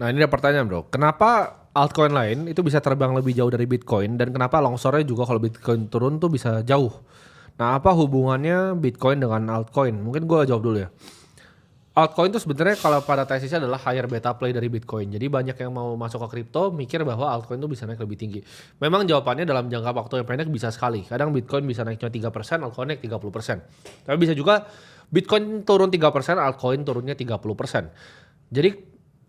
Nah ini ada pertanyaan bro, kenapa altcoin lain itu bisa terbang lebih jauh dari Bitcoin dan kenapa longsornya juga kalau Bitcoin turun tuh bisa jauh? Nah apa hubungannya Bitcoin dengan altcoin? Mungkin gue jawab dulu ya. Altcoin itu sebenarnya kalau pada tesisnya adalah higher beta play dari Bitcoin. Jadi banyak yang mau masuk ke kripto mikir bahwa altcoin itu bisa naik lebih tinggi. Memang jawabannya dalam jangka waktu yang pendek bisa sekali. Kadang Bitcoin bisa naik cuma 3%, altcoin naik 30%. Tapi bisa juga Bitcoin turun 3%, altcoin turunnya 30%. Jadi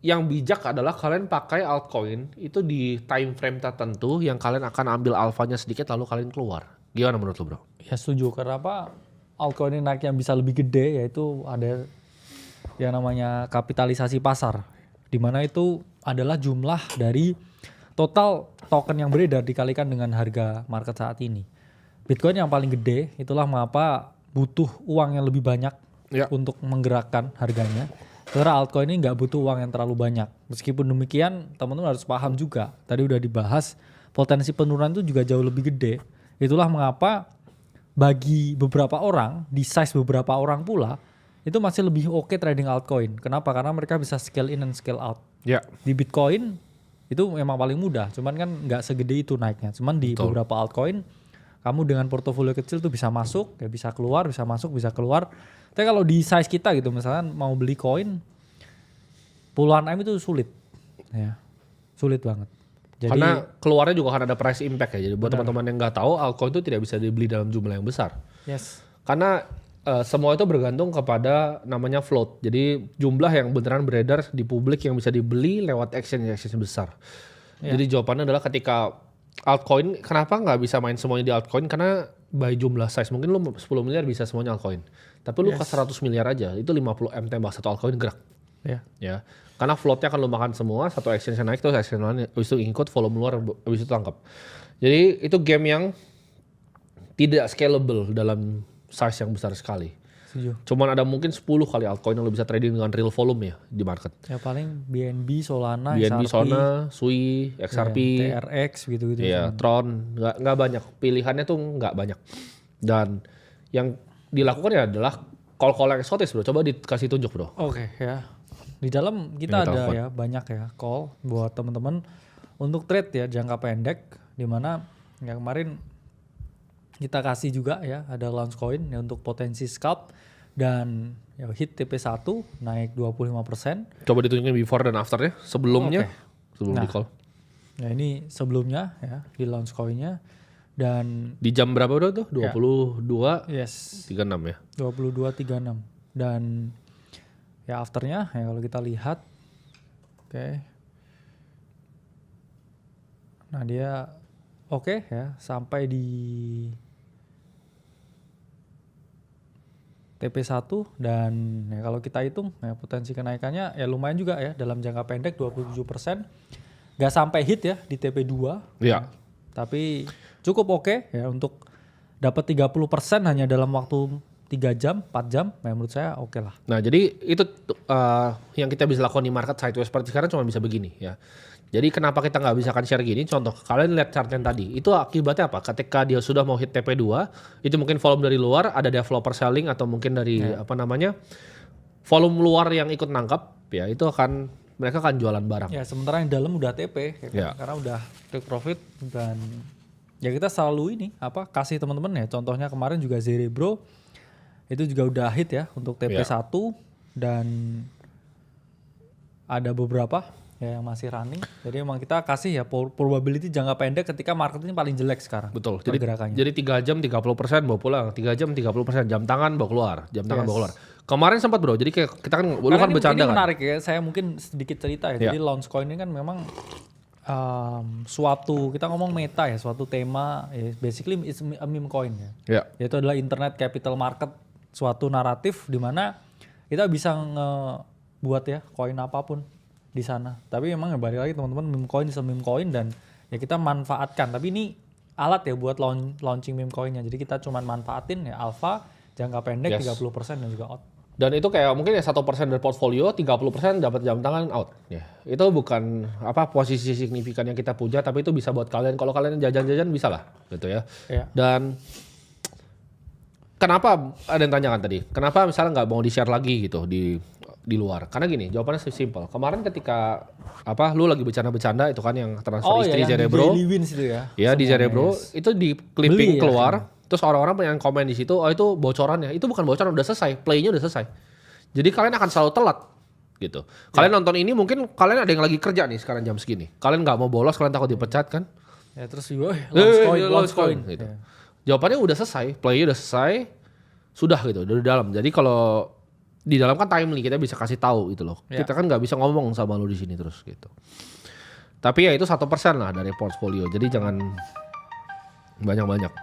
yang bijak adalah kalian pakai altcoin itu di time frame tertentu yang kalian akan ambil alfanya sedikit lalu kalian keluar. Gimana menurut lo bro? Ya setuju, karena apa? Altcoin ini naik yang bisa lebih gede, yaitu ada yang namanya kapitalisasi pasar, di mana itu adalah jumlah dari total token yang beredar dikalikan dengan harga market saat ini. Bitcoin yang paling gede, itulah mengapa butuh uang yang lebih banyak untuk menggerakkan harganya. Karena altcoin ini nggak butuh uang yang terlalu banyak. Meskipun demikian, teman-teman harus paham juga. Tadi udah dibahas, potensi penurunan itu juga jauh lebih gede. Itulah mengapa bagi beberapa orang, di size beberapa orang pula, itu masih lebih oke trading altcoin. Kenapa? Karena mereka bisa scale in and scale out. Di Bitcoin itu memang paling mudah, cuman kan nggak segede itu naiknya. Cuman di beberapa altcoin, kamu dengan portofolio kecil tuh bisa masuk, ya bisa keluar, bisa masuk, bisa keluar. Tapi kalau di size kita gitu, misalnya mau beli koin puluhan M itu sulit, ya sulit banget. Jadi, karena keluarnya juga akan ada price impact ya. Jadi buat teman-teman yang nggak tahu, altcoin itu tidak bisa dibeli dalam jumlah yang besar. Yes. Karena semua itu bergantung kepada namanya float. Jadi jumlah yang beneran beredar di publik yang bisa dibeli lewat exchange besar. Jadi jawabannya adalah ketika altcoin, kenapa nggak bisa main semuanya di altcoin? Karena by jumlah size, mungkin lu 10 miliar bisa semuanya altcoin. Tapi lu ke 100 miliar aja, itu 50 M tembak satu altcoin gerak. Ya. Karena floatnya akan lu makan semua, satu exchange naik terus exchange lain habis itu ikut, volume luar habis itu tangkap. Jadi itu game yang tidak scalable dalam size yang besar sekali. Cuman ada mungkin 10 kali altcoin yang lu bisa trading dengan real volume ya di market. Ya paling BNB, Solana, BNB, XRP, Solana, SUI, XRP, TRX gitu-gitu. Iya, Tron, nggak banyak. Pilihannya tuh nggak banyak. Dan yang dilakukan ya adalah call-call yang eksotis bro. Coba dikasih tunjuk bro. Oke, ya. Di dalam kita ada ya banyak ya call buat teman-teman untuk trade ya jangka pendek, di mana ya kemarin kita kasih juga ya ada launch coin ya untuk potensi scalp dan ya hit TP1 naik 25%. Coba ditunjukin before dan afternya sebelumnya sebelum di call. Ya ini sebelumnya ya di launch coinnya dan di jam berapa bro tuh? 22 yes 36 ya. 22.36 dan ya afternya ya kalau kita lihat nah dia ya sampai di TP1 dan ya kalau kita hitung ya potensi kenaikannya ya lumayan juga ya dalam jangka pendek 27%. Gak sampai hit ya di TP2. Iya. Tapi cukup ya untuk dapat 30% hanya dalam waktu 3 jam, 4 jam, ya menurut saya oke lah. Nah jadi itu yang kita bisa lakukan di market sideways seperti sekarang cuma bisa begini ya. Jadi kenapa kita nggak bisa kan share gini? Contoh, kalian lihat chart yang tadi, itu akibatnya apa? Ketika dia sudah mau hit TP2, itu mungkin volume dari luar, ada developer selling atau mungkin dari volume luar yang ikut nangkap, ya itu mereka akan jualan barang. Ya sementara yang dalam udah TP, karena udah take profit dan ya kita selalu kasih teman-teman ya. Contohnya kemarin juga Zerebro itu juga udah hit ya untuk TP1 dan ada beberapa ya yang masih running. Jadi emang kita kasih ya probability jangka pendek ketika market ini paling jelek sekarang. Betul. Jadi 3 jam 30% bawa pulang, 3 jam 30% jam tangan bawa keluar, jam tangan bawa keluar. Kemarin sempat bro, jadi kayak kita kan lu kan bercanda kan. Ini menarik ya, saya mungkin sedikit cerita ya. Jadi launch coin ini kan memang suatu, kita ngomong meta ya, suatu tema ya, basically it's a meme coin ya. Yaitu adalah internet capital market, suatu naratif di mana kita bisa ngebuat ya koin apapun di sana. Tapi memang ya balik lagi teman-teman, meme coin is a meme coin dan ya kita manfaatkan. Tapi ini alat ya buat launching meme coinnya. Jadi kita cuma manfaatin ya alpha jangka pendek 30% dan juga out. Dan itu kayak mungkin ya 1% dari portfolio, 30% dapat jam tangan out. Ya, itu bukan posisi signifikan yang kita puja, tapi itu bisa buat kalian. Kalau kalian jajan-jajan bisa lah, gitu ya. Dan kenapa ada yang tanyakan tadi? Kenapa misalnya nggak mau di share lagi gitu di di luar. Karena gini, jawabannya simple. Kemarin ketika lu lagi bercanda-bercanda itu kan yang transfer istri yang Cerebro. di Daily Wins itu ya. Ya di Cerebro itu di clipping Beli ya, keluar, terus orang-orang yang komen di situ, oh itu bocorannya. Itu bukan bocoran, udah selesai, playnya udah selesai. Jadi kalian akan selalu telat gitu. Kalian nonton ini mungkin kalian ada yang lagi kerja nih sekarang jam segini. Kalian nggak mau bolos, kalian takut dipecat kan? Ya terus juga launch coin. Gitu. Jawabannya udah selesai, playnya udah selesai, sudah gitu dari dalam. Jadi kalau di dalam kan timely kita bisa kasih tahu gitu loh. Ya. Kita kan nggak bisa ngomong sama lu di sini terus gitu. Tapi ya itu 1% lah dari portfolio. Jadi jangan banyak-banyak.